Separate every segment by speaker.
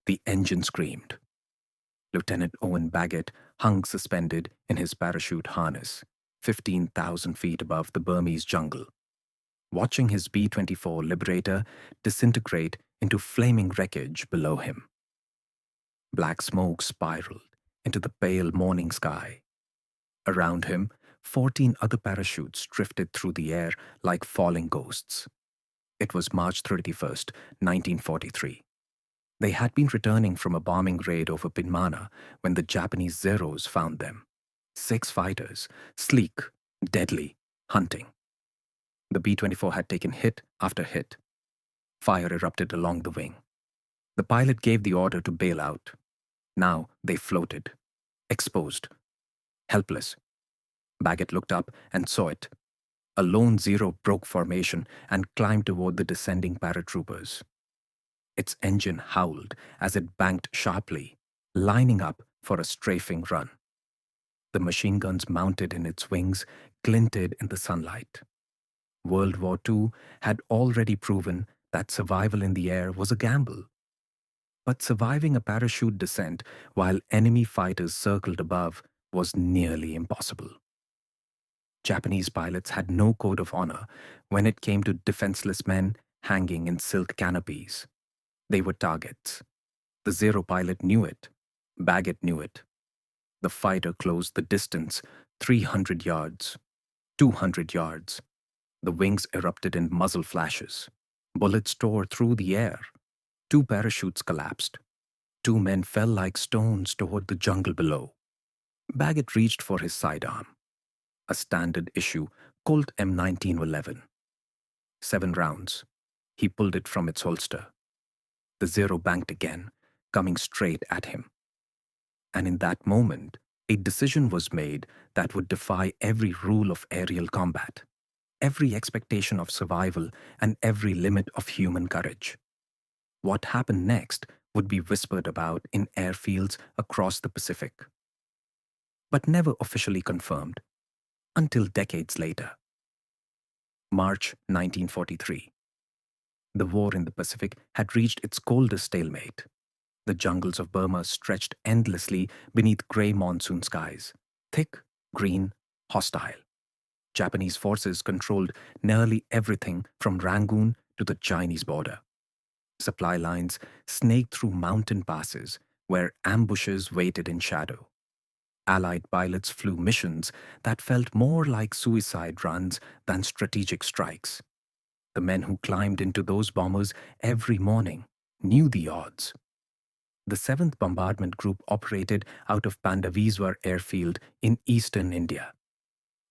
Speaker 1: The engine screamed. Lieutenant Owen Baggett hung suspended in his parachute harness, 15,000 feet above the Burmese jungle, watching his B-24 Liberator disintegrate into flaming wreckage below him. Black smoke spiraled into the pale morning sky. Around him, 14 other parachutes drifted through the air like falling ghosts. It was March 31st, 1943. They had been returning from a bombing raid over Pinmana when the Japanese Zeros found them. 6 fighters, sleek, deadly, hunting. The B-24 had taken hit after hit. Fire erupted along the wing. The pilot gave the order to bail out. Now they floated, exposed, helpless. Baggett looked up and saw it. A lone Zero broke formation and climbed toward the descending paratroopers. Its engine howled as it banked sharply, lining up for a strafing run. The machine guns mounted in its wings glinted in the sunlight. World War II had already proven that survival in the air was a gamble. But surviving a parachute descent while enemy fighters circled above was nearly impossible. Japanese pilots had no code of honor when it came to defenseless men hanging in silk canopies. They were targets. The Zero pilot knew it. Baggett knew it. The fighter closed the distance, 300 yards, 200 yards. The wings erupted in muzzle flashes. Bullets tore through the air. 2 parachutes collapsed. 2 men fell like stones toward the jungle below. Baggett reached for his sidearm. A standard issue Colt M1911. 7 rounds. He pulled it from its holster. The Zero banked again, coming straight at him. And in that moment, a decision was made that would defy every rule of aerial combat, every expectation of survival, and every limit of human courage. What happened next would be whispered about in airfields across the Pacific, but never officially confirmed until decades later. March 1943. The war in the Pacific had reached its coldest stalemate. The jungles of Burma stretched endlessly beneath grey monsoon skies, thick, green, hostile. Japanese forces controlled nearly everything from Rangoon to the Chinese border. Supply lines snaked through mountain passes where ambushes waited in shadow. Allied pilots flew missions that felt more like suicide runs than strategic strikes. The men who climbed into those bombers every morning knew the odds. The 7th Bombardment Group operated out of Pandaviswar airfield in eastern India.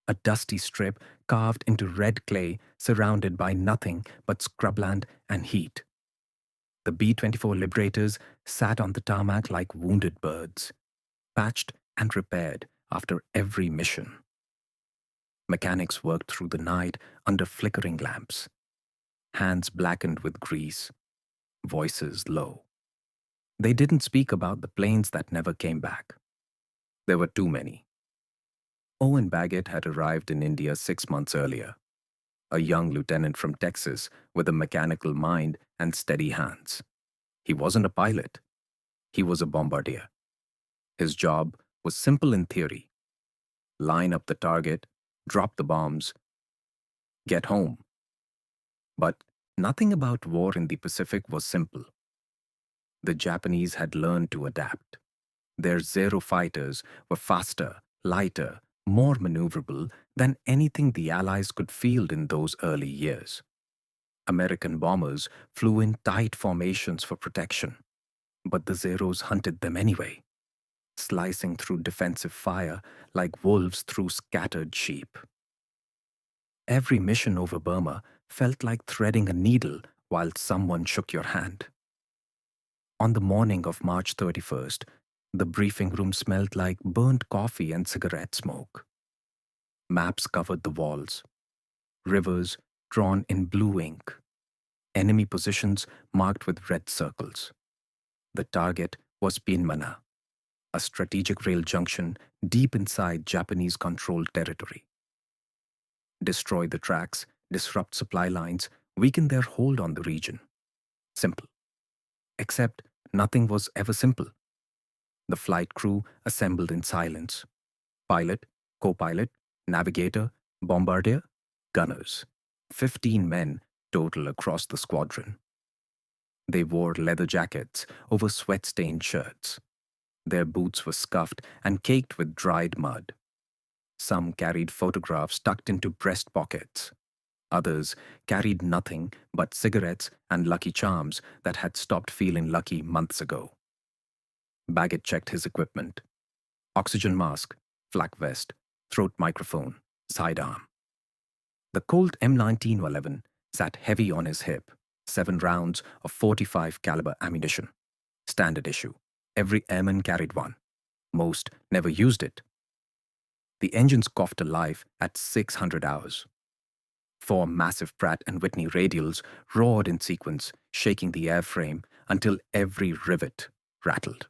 Speaker 1: A dusty strip carved into red clay surrounded by nothing but scrubland and heat. The B-24 Liberators sat on the tarmac like wounded birds, patched and repaired after every mission. Mechanics worked through the night under flickering lamps, hands blackened with grease, voices low. They didn't speak about the planes that never came back. There were too many. Owen Baggett had arrived in India 6 months earlier, a young lieutenant from Texas with a mechanical mind and steady hands. He wasn't a pilot. He was a bombardier. His job was simple in theory. Line up the target, drop the bombs, get home. But nothing about war in the Pacific was simple. The Japanese had learned to adapt. Their Zero fighters were faster, lighter, more maneuverable than anything the Allies could field in those early years. American bombers flew in tight formations for protection, but the Zeros hunted them anyway, slicing through defensive fire like wolves through scattered sheep. Every mission over Burma felt like threading a needle while someone shook your hand. On the morning of March 31st, the briefing room smelled like burnt coffee and cigarette smoke. Maps covered the walls. Rivers drawn in blue ink. Enemy positions marked with red circles. The target was Pinmana, a strategic rail junction deep inside Japanese-controlled territory. Destroy the tracks, disrupt supply lines, weaken their hold on the region. Simple. Except Nothing was ever simple. The flight crew assembled in silence. Pilot, co-pilot, navigator, bombardier, gunners. 15 men total across the squadron. They wore leather jackets over sweat-stained shirts. Their boots were scuffed and caked with dried mud. Some carried photographs tucked into breast pockets. Others carried nothing but cigarettes and Lucky Charms that had stopped feeling lucky months ago. Baggett checked his equipment. Oxygen mask, flak vest, throat microphone, sidearm. The Colt M1911 sat heavy on his hip, 7 rounds of 45 caliber ammunition. Standard issue. Every airman carried one. Most never used it. The engines coughed alive at 600 hours. 4 massive Pratt & Whitney radials roared in sequence, shaking the airframe until every rivet rattled.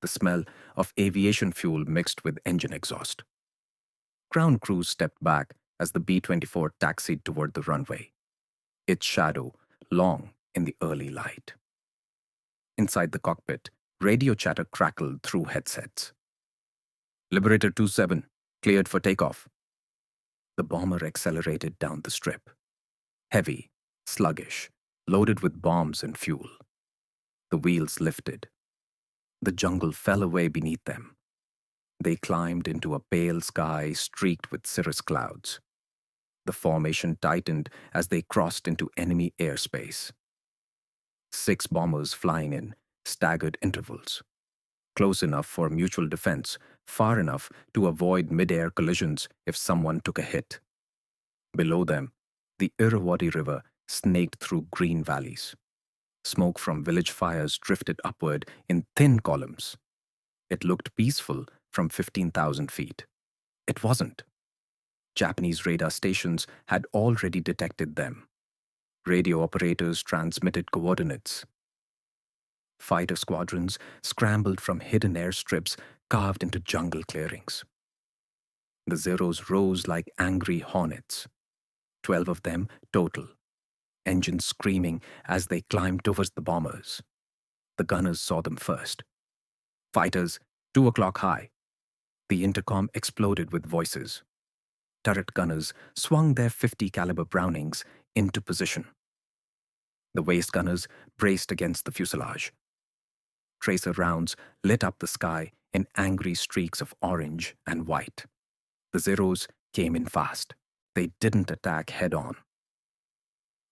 Speaker 1: The smell of aviation fuel mixed with engine exhaust. Ground crews stepped back as the B-24 taxied toward the runway, its shadow long in the early light. Inside the cockpit, radio chatter crackled through headsets. Liberator 27, cleared for takeoff. The bomber accelerated down the strip. Heavy, sluggish, loaded with bombs and fuel. The wheels lifted. The jungle fell away beneath them. They climbed into a pale sky streaked with cirrus clouds. The formation tightened as they crossed into enemy airspace. 6 bombers flying in staggered intervals. Close enough for mutual defense, far enough to avoid mid-air collisions if someone took a hit. Below them, the Irrawaddy River snaked through green valleys. Smoke from village fires drifted upward in thin columns. It looked peaceful from 15,000 feet. It wasn't. Japanese radar stations had already detected them. Radio operators transmitted coordinates. Fighter squadrons scrambled from hidden airstrips carved into jungle clearings. The Zeros rose like angry hornets. 12 of them total, engines screaming as they climbed towards the bombers. The gunners saw them first. Fighters, 2 o'clock high. The intercom exploded with voices. Turret gunners swung their 50 caliber Brownings into position. The waist gunners braced against the fuselage. Tracer rounds lit up the sky in angry streaks of orange and white. The Zeros came in fast. They didn't attack head-on.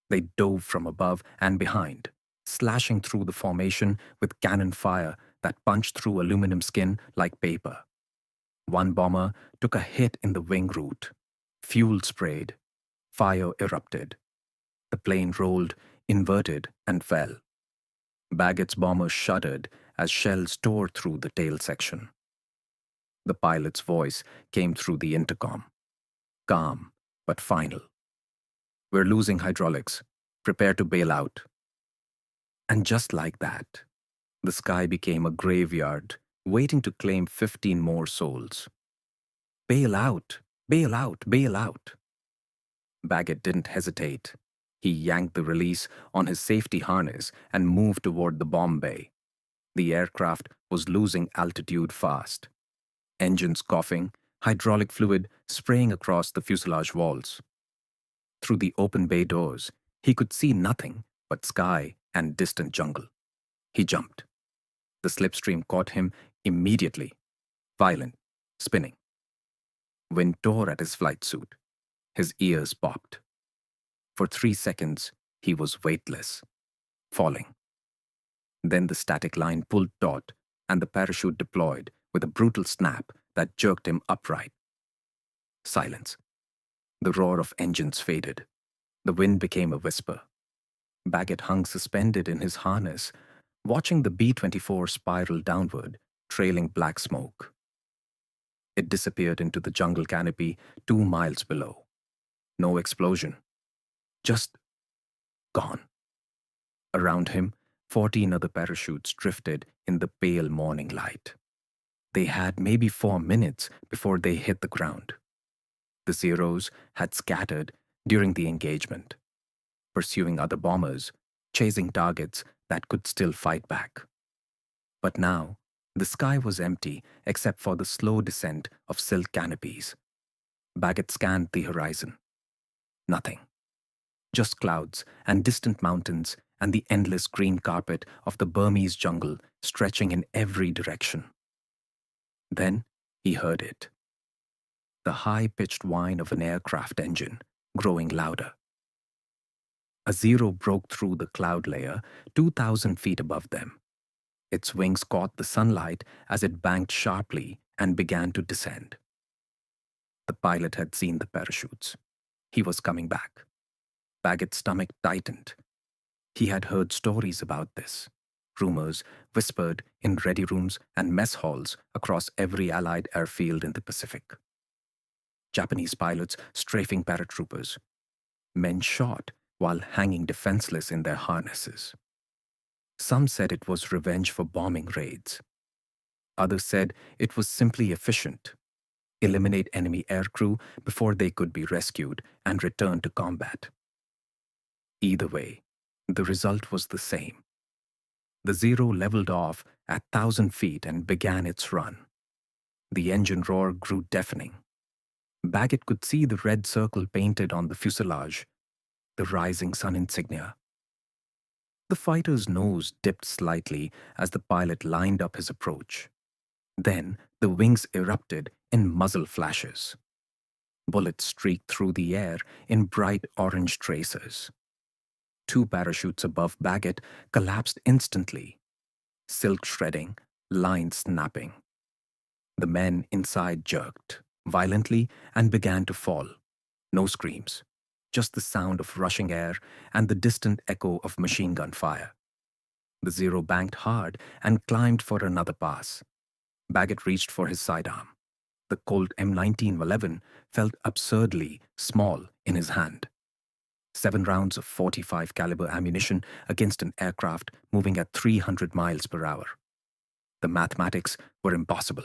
Speaker 1: They dove from above and behind, slashing through the formation with cannon fire that punched through aluminum skin like paper. One bomber took a hit in the wing root. Fuel sprayed. Fire erupted. The plane rolled, inverted, and fell. Baggett's bomber shuddered as shells tore through the tail section. The pilot's voice came through the intercom. Calm, but final. We're losing hydraulics. Prepare to bail out. And just like that, the sky became a graveyard waiting to claim 15 more souls. Bail out, bail out, bail out. Baggett didn't hesitate. He yanked the release on his safety harness and moved toward the bomb bay. The aircraft was losing altitude fast. Engines coughing, hydraulic fluid spraying across the fuselage walls. Through the open bay doors, he could see nothing but sky and distant jungle. He jumped. The slipstream caught him immediately. Violent, spinning. Wind tore at his flight suit. His ears popped. For 3 seconds, he was weightless, falling. Then the static line pulled taut and the parachute deployed with a brutal snap that jerked him upright. Silence. The roar of engines faded. The wind became a whisper. Baggett hung suspended in his harness, watching the B-24 spiral downward, trailing black smoke. It disappeared into the jungle canopy 2 miles below. No explosion. Just gone. Around him, 14 other parachutes drifted in the pale morning light. They had maybe 4 minutes before they hit the ground. The Zeros had scattered during the engagement, pursuing other bombers, chasing targets that could still fight back. But now, the sky was empty except for the slow descent of silk canopies. Baggett scanned the horizon. Nothing. Just clouds and distant mountains and the endless green carpet of the Burmese jungle stretching in every direction. Then he heard it. The high-pitched whine of an aircraft engine, growing louder. A Zero broke through the cloud layer 2,000 feet above them. Its wings caught the sunlight as it banked sharply and began to descend. The pilot had seen the parachutes. He was coming back. Baggett's stomach tightened. He had heard stories about this. Rumors whispered in ready rooms and mess halls across every Allied airfield in the Pacific. Japanese pilots strafing paratroopers. Men shot while hanging defenseless in their harnesses. Some said it was revenge for bombing raids. Others said it was simply efficient. Eliminate enemy aircrew before they could be rescued and return to combat. Either way, the result was the same. The Zero leveled off at 1,000 feet and began its run. The engine roar grew deafening. Baggett could see the red circle painted on the fuselage, the rising sun insignia. The fighter's nose dipped slightly as the pilot lined up his approach. Then the wings erupted in muzzle flashes. Bullets streaked through the air in bright orange tracers. 2 parachutes above Baggett collapsed instantly, silk shredding, lines snapping. The men inside jerked violently and began to fall. No screams, just the sound of rushing air and the distant echo of machine gun fire. The Zero banked hard and climbed for another pass. Baggett reached for his sidearm. The Colt M1911 felt absurdly small in his hand. 7 rounds of .45 caliber ammunition against an aircraft moving at 300 miles per hour. The mathematics were impossible.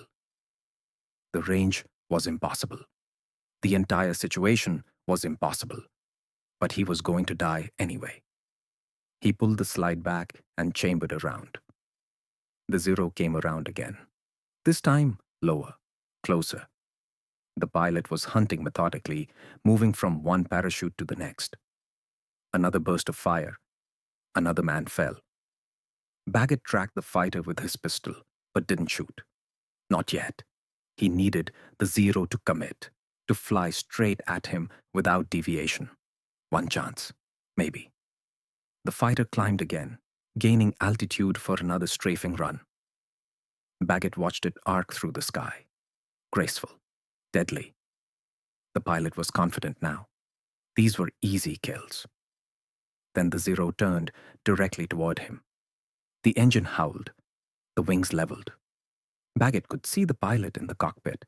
Speaker 1: The range was impossible. The entire situation was impossible. But he was going to die anyway. He pulled the slide back and chambered around. The Zero came around again. This time, lower, closer. The pilot was hunting methodically, moving from one parachute to the next. Another burst of fire. Another man fell. Baggett tracked the fighter with his pistol, but didn't shoot. Not yet. He needed the Zero to commit, to fly straight at him without deviation. One chance, maybe. The fighter climbed again, gaining altitude for another strafing run. Baggett watched it arc through the sky. Graceful, deadly. The pilot was confident now. These were easy kills. Then the Zero turned directly toward him. The engine howled. The wings leveled. Baggett could see the pilot in the cockpit.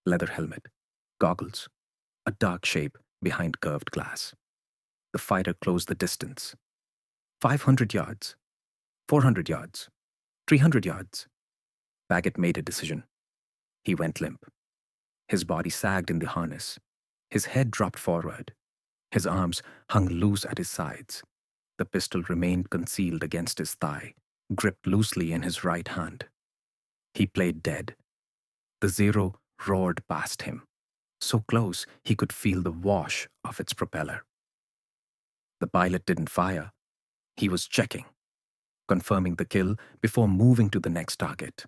Speaker 1: Leather helmet, goggles, a dark shape behind curved glass. The fighter closed the distance. 500 yards, 400 yards, 300 yards. Baggett made a decision. He went limp. His body sagged in the harness. His head dropped forward. His arms hung loose at his sides. The pistol remained concealed against his thigh, gripped loosely in his right hand. He played dead. The Zero roared past him, so close he could feel the wash of its propeller. The pilot didn't fire. He was checking, confirming the kill before moving to the next target.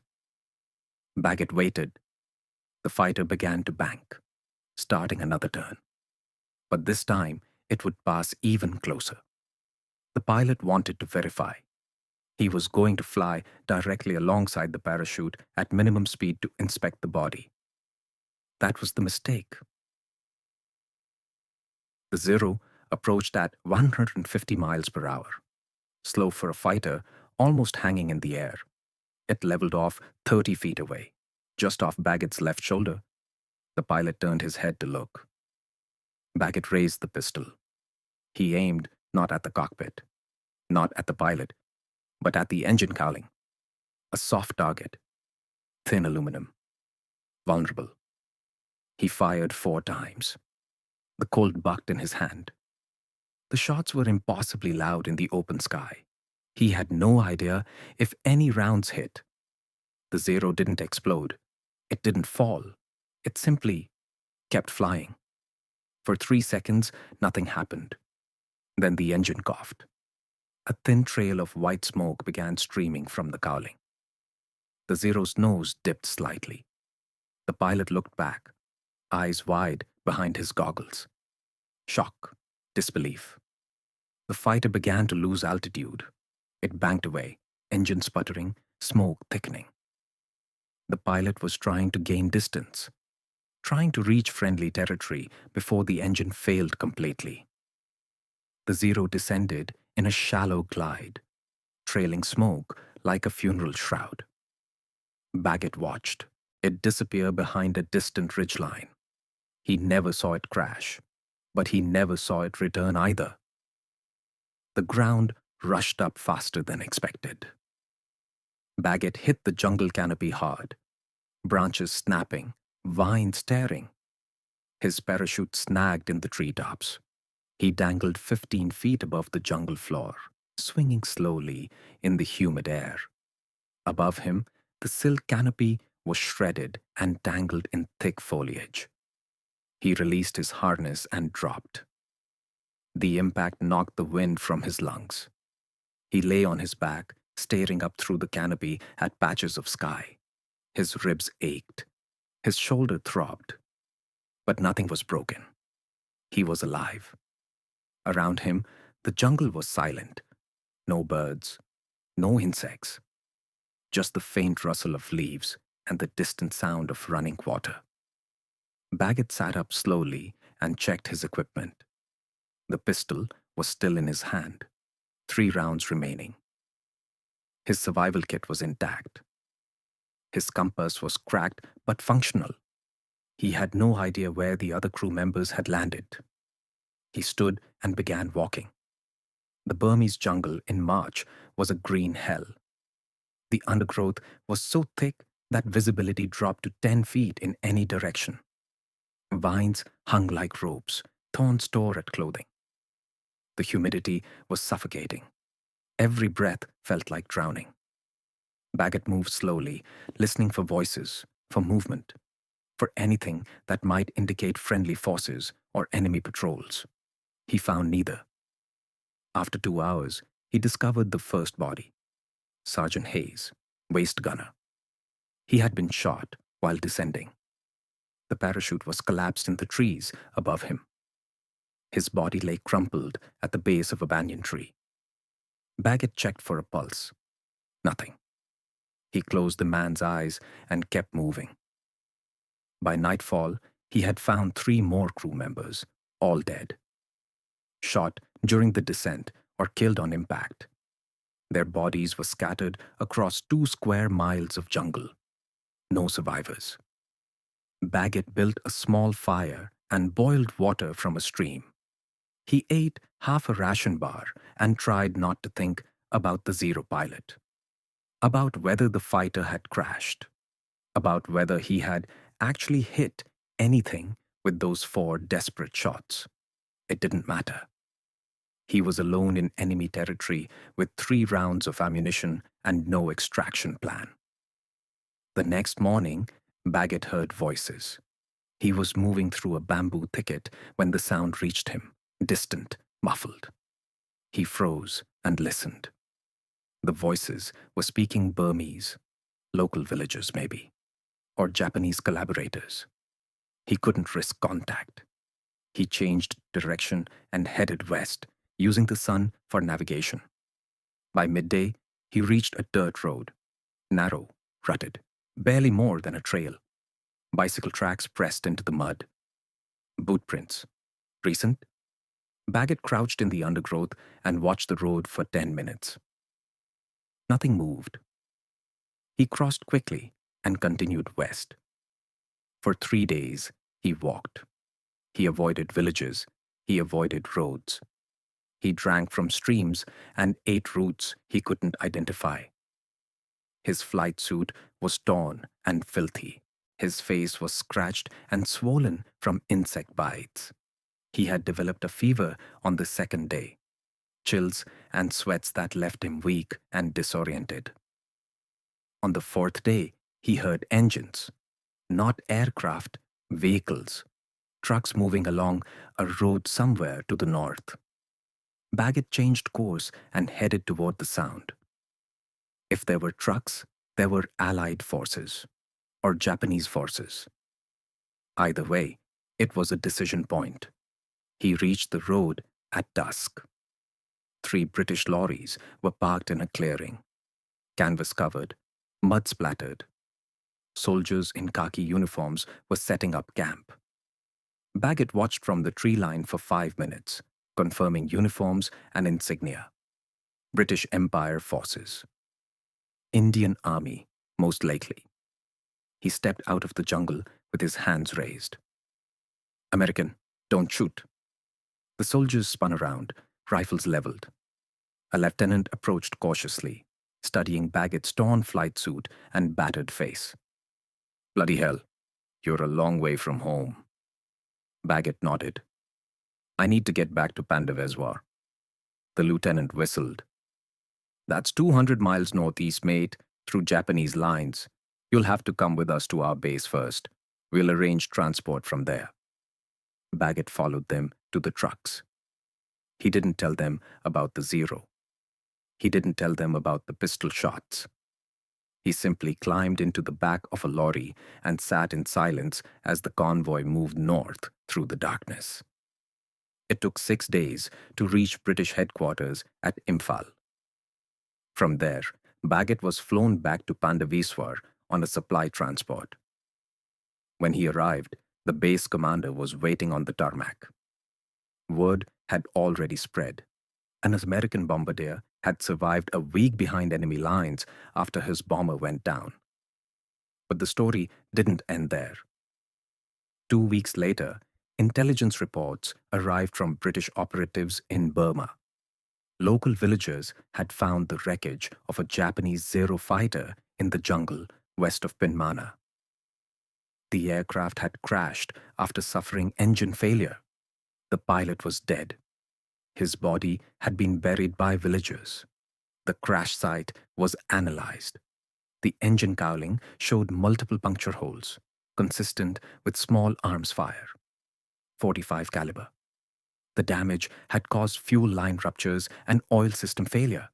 Speaker 1: Baggett waited. The fighter began to bank, starting another turn. But this time, it would pass even closer. The pilot wanted to verify. He was going to fly directly alongside the parachute at minimum speed to inspect the body. That was the mistake. The Zero approached at 150 miles per hour. Slow for a fighter, almost hanging in the air. It leveled off 30 feet away, just off Baggett's left shoulder. The pilot turned his head to look. Baggett raised the pistol. He aimed not at the cockpit, not at the pilot, but at the engine cowling. A soft target, thin aluminum, vulnerable. He fired 4 times. The Colt bucked in his hand. The shots were impossibly loud in the open sky. He had no idea if any rounds hit. The Zero didn't explode. It didn't fall. It simply kept flying. For 3 seconds, nothing happened. Then the engine coughed. A thin trail of white smoke began streaming from the cowling. The Zero's nose dipped slightly. The pilot looked back, eyes wide behind his goggles. Shock, disbelief. The fighter began to lose altitude. It banked away, engine sputtering, smoke thickening. The pilot was trying to gain distance, trying to reach friendly territory before the engine failed completely. The Zero descended in a shallow glide, trailing smoke like a funeral shroud. Baggett watched it disappear behind a distant ridgeline. He never saw it crash, but he never saw it return either. The ground rushed up faster than expected. Baggett hit the jungle canopy hard, branches snapping, vines tearing. His parachute snagged in the treetops. He dangled 15 feet above the jungle floor, swinging slowly in the humid air. Above him, the silk canopy was shredded and tangled in thick foliage. He released his harness and dropped. The impact knocked the wind from his lungs. He lay on his back, staring up through the canopy at patches of sky. His ribs ached. His shoulder throbbed. But nothing was broken. He was alive. Around him, the jungle was silent. No birds, no insects. Just the faint rustle of leaves and the distant sound of running water. Baggett sat up slowly and checked his equipment. The pistol was still in his hand, 3 rounds remaining. His survival kit was intact. His compass was cracked but functional. He had no idea where the other crew members had landed. He stood and began walking. The Burmese jungle in March was a green hell. The undergrowth was so thick that visibility dropped to 10 feet in any direction. Vines hung like ropes, thorns tore at clothing. The humidity was suffocating. Every breath felt like drowning. Baggett moved slowly, listening for voices, for movement, for anything that might indicate friendly forces or enemy patrols. He found neither. After 2 hours, he discovered the first body, Sergeant Hayes, waist gunner. He had been shot while descending. The parachute was collapsed in the trees above him. His body lay crumpled at the base of a banyan tree. Baggett checked for a pulse. Nothing. He closed the man's eyes and kept moving. By nightfall, he had found 3 more crew members, all dead. Shot during the descent or killed on impact. Their bodies were scattered across 2 square miles of jungle. No survivors. Baggett built a small fire and boiled water from a stream. He ate half a ration bar and tried not to think about the Zero pilot, about whether the fighter had crashed, about whether he had actually hit anything with those 4 desperate shots. It didn't matter. He was alone in enemy territory with 3 rounds of ammunition and no extraction plan. The next morning, Baggett heard voices. He was moving through a bamboo thicket when the sound reached him, distant, muffled. He froze and listened. The voices were speaking Burmese, local villagers maybe, or Japanese collaborators. He couldn't risk contact. He changed direction and headed west, using the sun for navigation. By midday, he reached a dirt road, narrow, rutted, barely more than a trail. Bicycle tracks pressed into the mud. Boot prints. Recent? Baggett crouched in the undergrowth and watched the road for 10 minutes. Nothing moved. He crossed quickly and continued west. For 3 days, he walked. He avoided villages. He avoided roads. He drank from streams and ate roots he couldn't identify. His flight suit was torn and filthy. His face was scratched and swollen from insect bites. He had developed a fever on the second day, chills and sweats that left him weak and disoriented. On the fourth day, he heard engines, not aircraft, vehicles, trucks moving along a road somewhere to the north. Baggett changed course and headed toward the sound. If there were trucks, there were Allied forces or Japanese forces. Either way, it was a decision point. He reached the road at dusk. 3 British lorries were parked in a clearing, canvas covered, mud splattered. Soldiers in khaki uniforms were setting up camp. Baggett watched from the tree line for 5 minutes, confirming uniforms and insignia. British Empire forces. Indian Army, most likely. He stepped out of the jungle with his hands raised. American, don't shoot. The soldiers spun around, rifles leveled. A lieutenant approached cautiously, studying Baggett's torn flight suit and battered face. Bloody hell, you're a long way from home. Baggett nodded. I need to get back to Pandavezwar. The lieutenant whistled. That's 200 miles northeast, mate, through Japanese lines. You'll have to come with us to our base first. We'll arrange transport from there. Baggett followed them to the trucks. He didn't tell them about the Zero. He didn't tell them about the pistol shots. He simply climbed into the back of a lorry and sat in silence as the convoy moved north through the darkness. It took 6 days to reach British headquarters at Imphal. From there, Baggett was flown back to Pandaviswar on a supply transport. When he arrived, the base commander was waiting on the tarmac. Word had already spread. An American bombardier had survived a week behind enemy lines after his bomber went down. But the story didn't end there. 2 weeks later, intelligence reports arrived from British operatives in Burma. Local villagers had found the wreckage of a Japanese Zero fighter in the jungle west of Pinmana. The aircraft had crashed after suffering engine failure. The pilot was dead. His body had been buried by villagers. The crash site was analyzed. The engine cowling showed multiple puncture holes, consistent with small arms fire. 45 caliber. The damage had caused fuel line ruptures and oil system failure.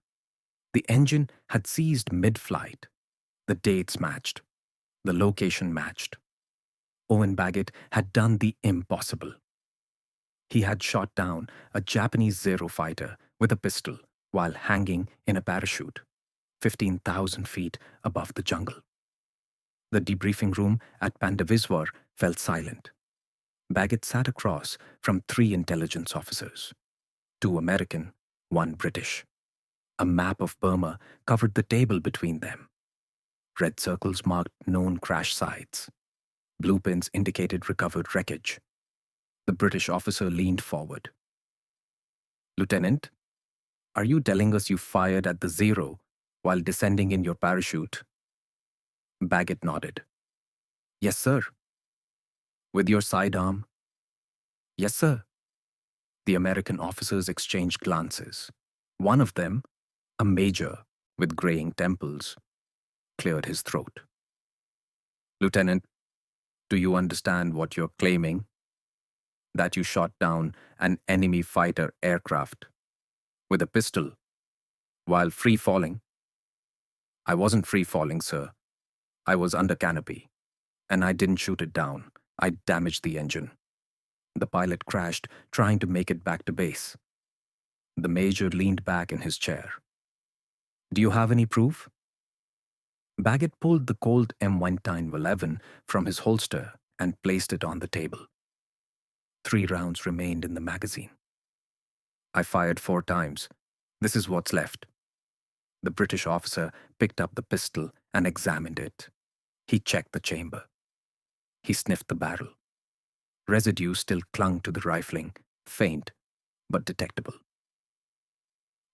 Speaker 1: The engine had seized mid-flight. The dates matched. The location matched. Owen Baggett had done the impossible. He had shot down a Japanese Zero fighter with a pistol while hanging in a parachute, 15,000 feet above the jungle. The debriefing room at Pandaviswar fell silent. Baggett sat across from 3 intelligence officers, 2 American, 1 British. A map of Burma covered the table between them. Red circles marked known crash sites. Blue pins indicated recovered wreckage. The British officer leaned forward. Lieutenant, are you telling us you fired at the Zero while descending in your parachute? Baggett nodded. Yes, sir. With your sidearm? Yes, sir. The American officers exchanged glances. One of them, a major with graying temples, cleared his throat. Lieutenant, do you understand what you're claiming? That you shot down an enemy fighter aircraft with a pistol while free falling? I wasn't free falling, sir. I was under canopy, and I didn't shoot it down. I damaged the engine. The pilot crashed trying to make it back to base. The major leaned back in his chair. Do you have any proof? Baggett pulled the Colt M1911 from his holster and placed it on the table. 3 rounds remained in the magazine. I fired 4 times. This is what's left. The British officer picked up the pistol and examined it. He checked the chamber. He sniffed the barrel. Residue still clung to the rifling, faint but detectable.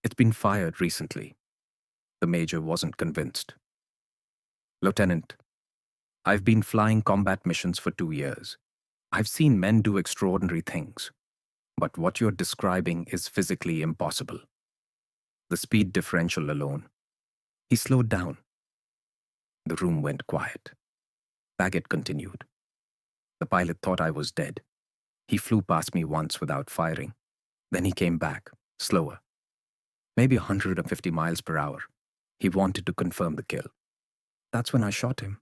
Speaker 1: It's been fired recently. The major wasn't convinced. Lieutenant, I've been flying combat missions for 2 years. I've seen men do extraordinary things. But what you're describing is physically impossible. The speed differential alone. He slowed down. The room went quiet. Baggett continued. The pilot thought I was dead. He flew past me once without firing. Then he came back, slower, maybe 150 miles per hour. He wanted to confirm the kill. That's when I shot him.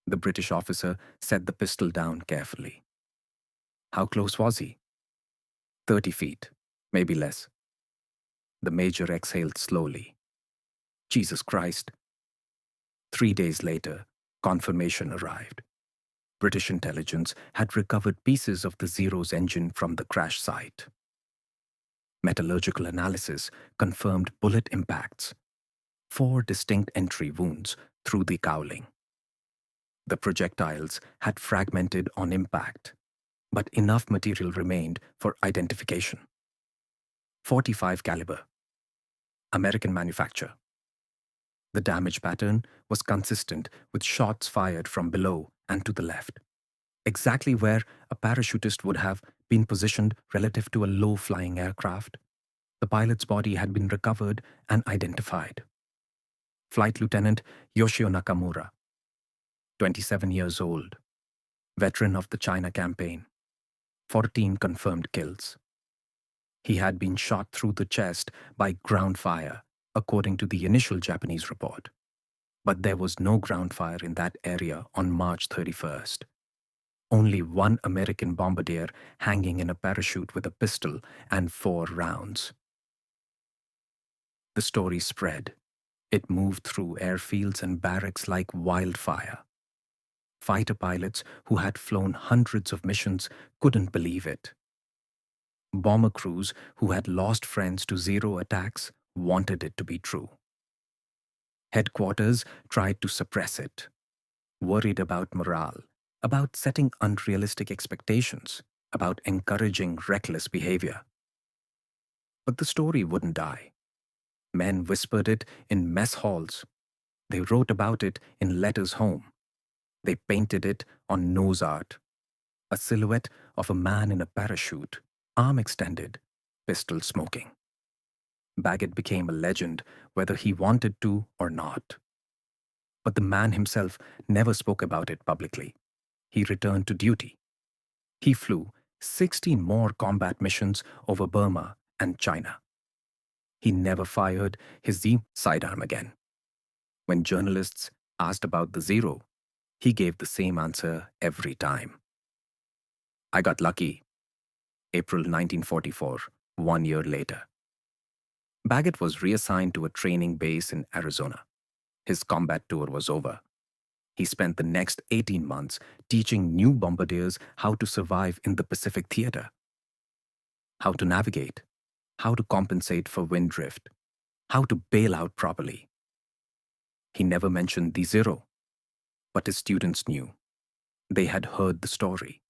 Speaker 1: The British officer set the pistol down carefully. How close was he? 30 feet, maybe less. The major exhaled slowly. Jesus Christ. 3 days later, confirmation arrived. British intelligence had recovered pieces of the Zero's engine from the crash site. Metallurgical analysis confirmed bullet impacts, 4 distinct entry wounds through the cowling. The projectiles had fragmented on impact, but enough material remained for identification. .45 caliber, American manufacture. The damage pattern was consistent with shots fired from below and to the left, exactly where a parachutist would have been positioned relative to a low-flying aircraft. The pilot's body had been recovered and identified. Flight Lieutenant Yoshio Nakamura, 27 years old, veteran of the China campaign, 14 confirmed kills. He had been shot through the chest by ground fire, according to the initial Japanese report. But there was no ground fire in that area on March 31st. Only 1 American bombardier hanging in a parachute with a pistol and 4 rounds. The story spread. It moved through airfields and barracks like wildfire. Fighter pilots who had flown hundreds of missions couldn't believe it. Bomber crews who had lost friends to Zero attacks wanted it to be true. Headquarters tried to suppress it, worried about morale, about setting unrealistic expectations, about encouraging reckless behavior. But the story wouldn't die. Men whispered it in mess halls. They wrote about it in letters home. They painted it on nose art. A silhouette of a man in a parachute, arm extended, pistol smoking. Baggett became a legend whether he wanted to or not. But the man himself never spoke about it publicly. He returned to duty. He flew 16 more combat missions over Burma and China. He never fired his Z sidearm again. When journalists asked about the Zero, he gave the same answer every time. I got lucky. April 1944, 1 year later. Baggett was reassigned to a training base in Arizona. His combat tour was over. He spent the next 18 months teaching new bombardiers how to survive in the Pacific theater, how to navigate, how to compensate for wind drift, how to bail out properly. He never mentioned the Zero, but his students knew. They had heard the story.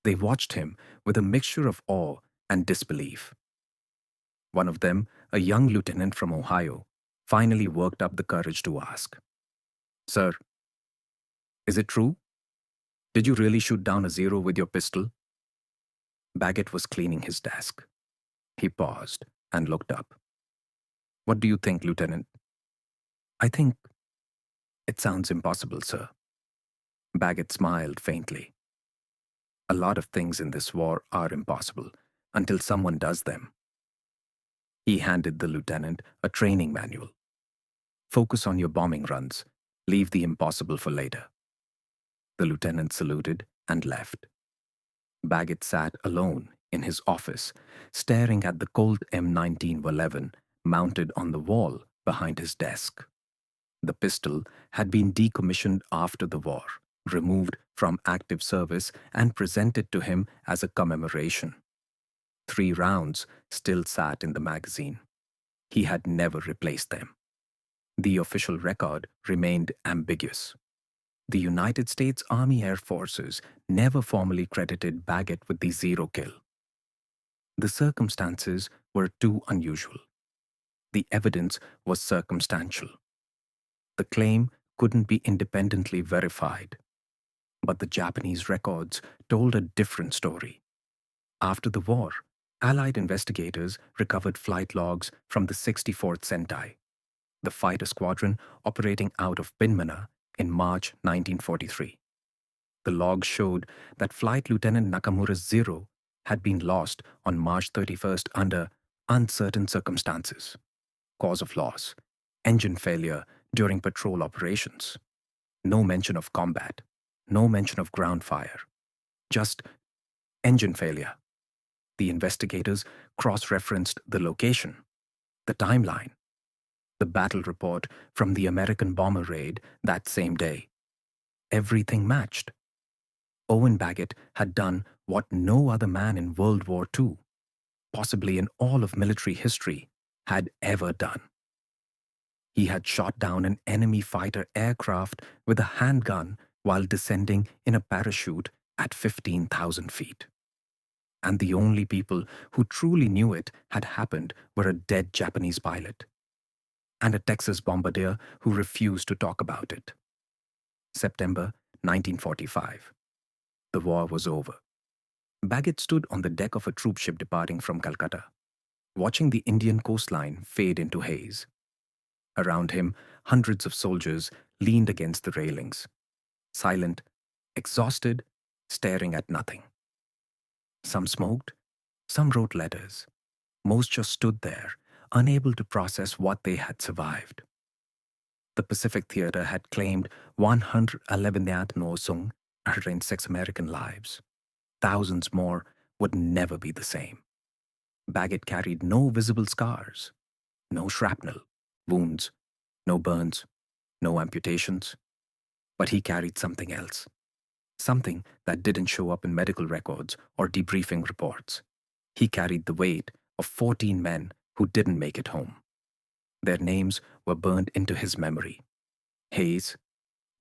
Speaker 1: They watched him with a mixture of awe and disbelief. One of them, a young lieutenant from Ohio, finally worked up the courage to ask, "Sir, is it true? Did you really shoot down a Zero with your pistol?" Baggett was cleaning his desk. He paused and looked up. "What do you think, Lieutenant?" "I think it sounds impossible, sir." Baggett smiled faintly. "A lot of things in this war are impossible until someone does them." He handed the lieutenant a training manual. "Focus on your bombing runs. Leave the impossible for later." The lieutenant saluted and left. Baggett sat alone in his office, staring at the Colt M1911 mounted on the wall behind his desk. The pistol had been decommissioned after the war, removed from active service and presented to him as a commemoration. 3 rounds still sat in the magazine. He had never replaced them. The official record remained ambiguous. The United States Army Air Forces never formally credited Baggett with the Zero kill. The circumstances were too unusual. The evidence was circumstantial. The claim couldn't be independently verified. But the Japanese records told a different story. After the war, Allied investigators recovered flight logs from the 64th Sentai, the fighter squadron operating out of Pinmana in March 1943. The logs showed that Flight Lieutenant Nakamura's Zero had been lost on March 31st under uncertain circumstances. Cause of loss: engine failure during patrol operations. No mention of combat. No mention of ground fire. Just engine failure. The investigators cross-referenced the location, the timeline, the battle report from the American bomber raid that same day. Everything matched. Owen Baggett had done what no other man in World War II, possibly in all of military history, had ever done. He had shot down an enemy fighter aircraft with a handgun while descending in a parachute at 15,000 feet. And the only people who truly knew it had happened were a dead Japanese pilot and a Texas bombardier who refused to talk about it. September 1945. The war was over. Baggett stood on the deck of a troopship departing from Calcutta, watching the Indian coastline fade into haze. Around him, hundreds of soldiers leaned against the railings, silent, exhausted, staring at nothing. Some smoked, some wrote letters. Most just stood there, unable to process what they had survived. The Pacific Theater had claimed 111th Nosung, 106 American lives. Thousands more would never be the same. Baggett carried no visible scars, no shrapnel, wounds, no burns, no amputations. But he carried something else. Something that didn't show up in medical records or debriefing reports. He carried the weight of 14 men who didn't make it home. Their names were burned into his memory: Hayes,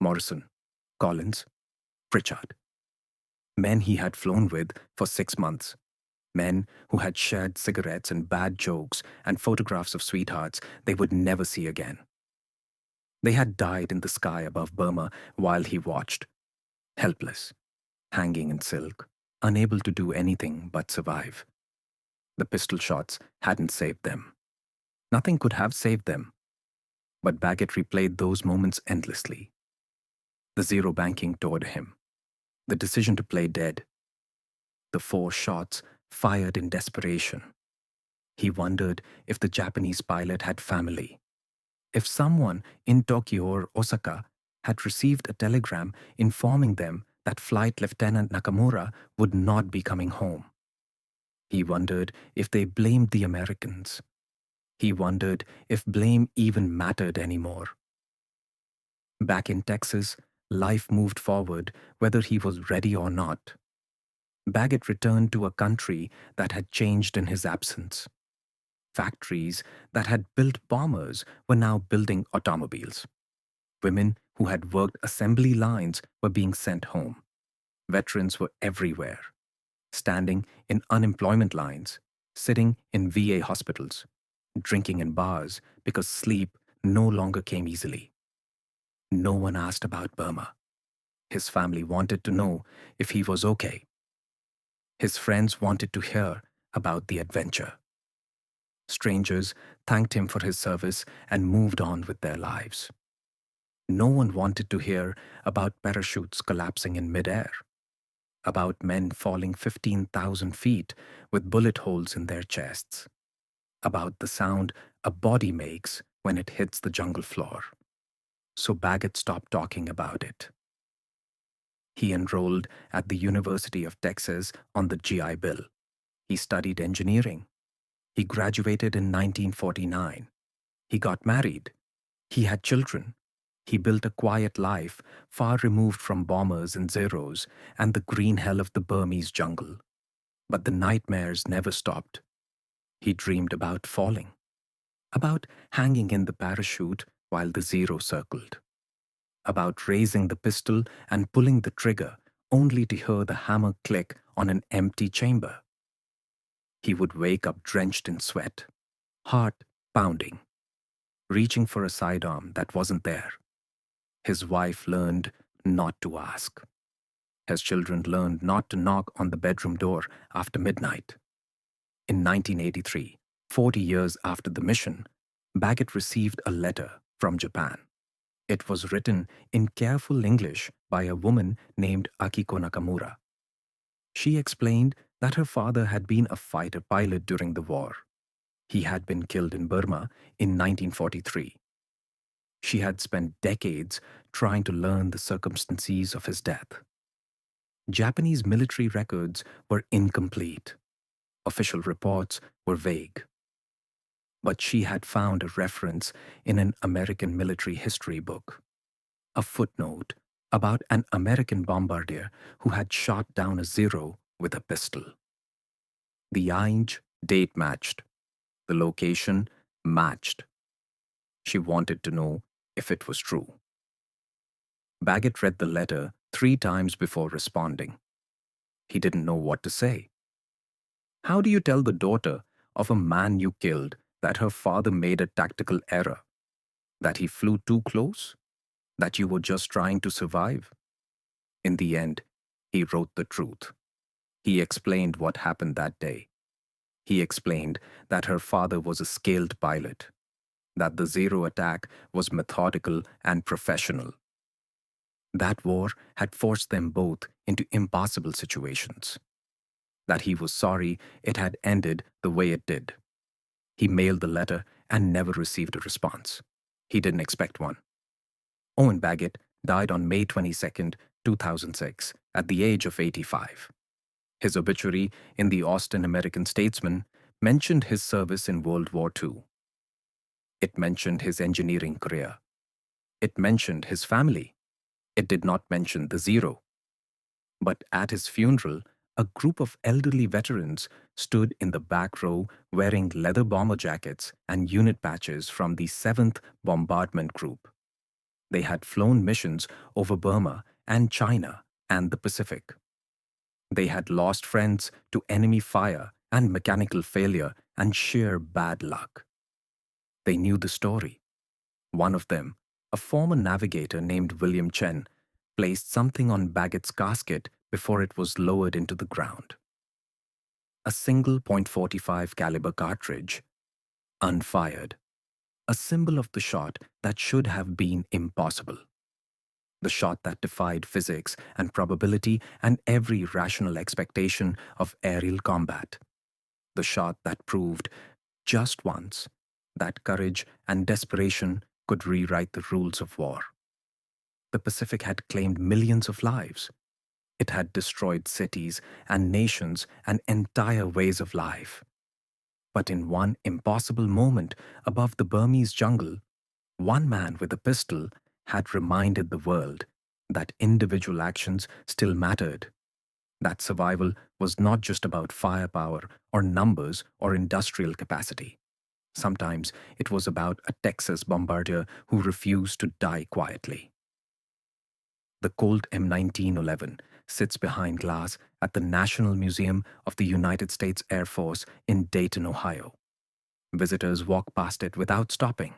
Speaker 1: Morrison, Collins, Pritchard. Men he had flown with for 6 months. Men who had shared cigarettes and bad jokes and photographs of sweethearts they would never see again. They had died in the sky above Burma while he watched, helpless, hanging in silk, unable to do anything but survive. The pistol shots hadn't saved them. Nothing could have saved them. But Baggett replayed those moments endlessly. The zero banking toward him. The decision to play dead. The 4 shots fired in desperation. He wondered if the Japanese pilot had family. If someone in Tokyo or Osaka had received a telegram informing them that Flight Lieutenant Nakamura would not be coming home. He wondered if they blamed the Americans. He wondered if blame even mattered anymore. Back in Texas, life moved forward whether he was ready or not. Baggett returned to a country that had changed in his absence. Factories that had built bombers were now building automobiles. Women who had worked assembly lines were being sent home. Veterans were everywhere, standing in unemployment lines, sitting in VA hospitals, drinking in bars because sleep no longer came easily. No one asked about Burma. His family wanted to know if he was okay. His friends wanted to hear about the adventure. Strangers thanked him for his service and moved on with their lives. No one wanted to hear about parachutes collapsing in midair, about men falling 15,000 feet with bullet holes in their chests, about the sound a body makes when it hits the jungle floor. So Baggett stopped talking about it. He enrolled at the University of Texas on the GI Bill. He studied engineering. He graduated in 1949. He got married. He had children. He built a quiet life far removed from bombers and zeros and the green hell of the Burmese jungle. But the nightmares never stopped. He dreamed about falling, about hanging in the parachute while the zero circled, about raising the pistol and pulling the trigger only to hear the hammer click on an empty chamber. He would wake up drenched in sweat, heart pounding, reaching for a sidearm that wasn't there. His wife learned not to ask. His children learned not to knock on the bedroom door after midnight. In 1983, 40 years after the mission, Baggett received a letter from Japan. It was written in careful English by a woman named Akiko Nakamura. She explained that her father had been a fighter pilot during the war. He had been killed in Burma in 1943. She had spent decades trying to learn the circumstances of his death. Japanese military records were incomplete. Official reports were vague. But she had found a reference in an American military history book, a footnote about an American bombardier who had shot down a Zero with a pistol. The age date matched. The location matched. She wanted to know if it was true. Baggett read the letter 3 times before responding. He didn't know what to say. How do you tell the daughter of a man you killed that her father made a tactical error? That he flew too close? That you were just trying to survive? In the end, he wrote the truth. He explained what happened that day. He explained that her father was a skilled pilot, that the Zero attack was methodical and professional. That war had forced them both into impossible situations. That he was sorry it had ended the way it did. He mailed the letter and never received a response. He didn't expect one. Owen Baggett died on May 22, 2006, at the age of 85. His obituary in the Austin American Statesman mentioned his service in World War II. It mentioned his engineering career. It mentioned his family. It did not mention the Zero. But at his funeral, a group of elderly veterans stood in the back row wearing leather bomber jackets and unit patches from the 7th Bombardment Group. They had flown missions over Burma and China and the Pacific. They had lost friends to enemy fire and mechanical failure and sheer bad luck. They knew the story. One of them, a former navigator named William Chen, placed something on Baggett's casket before it was lowered into the ground. A single .45 caliber cartridge, unfired, a symbol of the shot that should have been impossible. The shot that defied physics and probability and every rational expectation of aerial combat. The shot that proved, just once, that courage and desperation could rewrite the rules of war. The Pacific had claimed millions of lives. It had destroyed cities and nations and entire ways of life. But in one impossible moment above the Burmese jungle, one man with a pistol had reminded the world that individual actions still mattered, that survival was not just about firepower or numbers or industrial capacity. Sometimes it was about a Texas bombardier who refused to die quietly. The Colt M1911 sits behind glass at the National Museum of the United States Air Force in Dayton, Ohio. Visitors walk past it without stopping.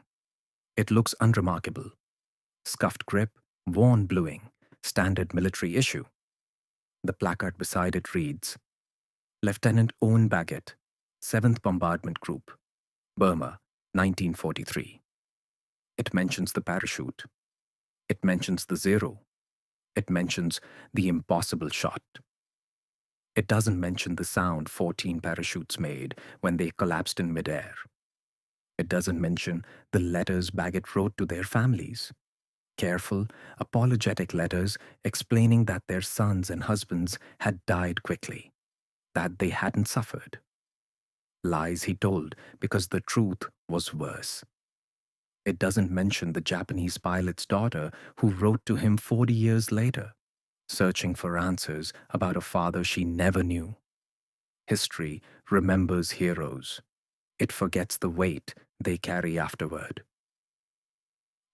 Speaker 1: It looks unremarkable. Scuffed grip, worn bluing, standard military issue. The placard beside it reads, Lieutenant Owen Baggett, 7th Bombardment Group, Burma, 1943. It mentions the parachute. It mentions the Zero. It mentions the impossible shot. It doesn't mention the sound 14 parachutes made when they collapsed in midair. It doesn't mention the letters Baggett wrote to their families. Careful, apologetic letters explaining that their sons and husbands had died quickly, that they hadn't suffered. Lies he told because the truth was worse. It doesn't mention the Japanese pilot's daughter who wrote to him 40 years later, searching for answers about a father she never knew. History remembers heroes. It forgets the weight they carry afterward.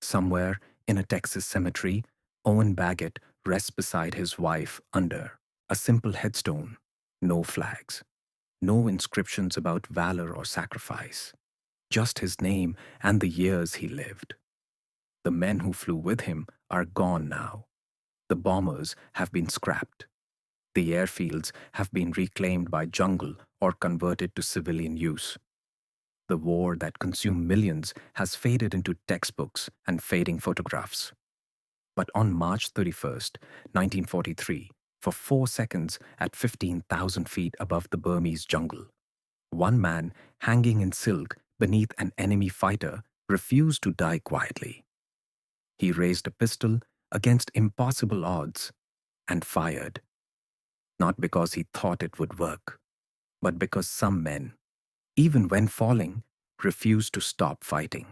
Speaker 1: Somewhere in a Texas cemetery, Owen Baggett rests beside his wife under a simple headstone, no flags, no inscriptions about valor or sacrifice. Just his name and the years he lived. The men who flew with him are gone now. The bombers have been scrapped. The airfields have been reclaimed by jungle or converted to civilian use. The war that consumed millions has faded into textbooks and fading photographs. But on March 31st, 1943, for 4 seconds at 15,000 feet above the Burmese jungle, one man hanging in silk beneath an enemy fighter refused to die quietly. He raised a pistol against impossible odds and fired, not because he thought it would work, but because some men, even when falling, refused to stop fighting.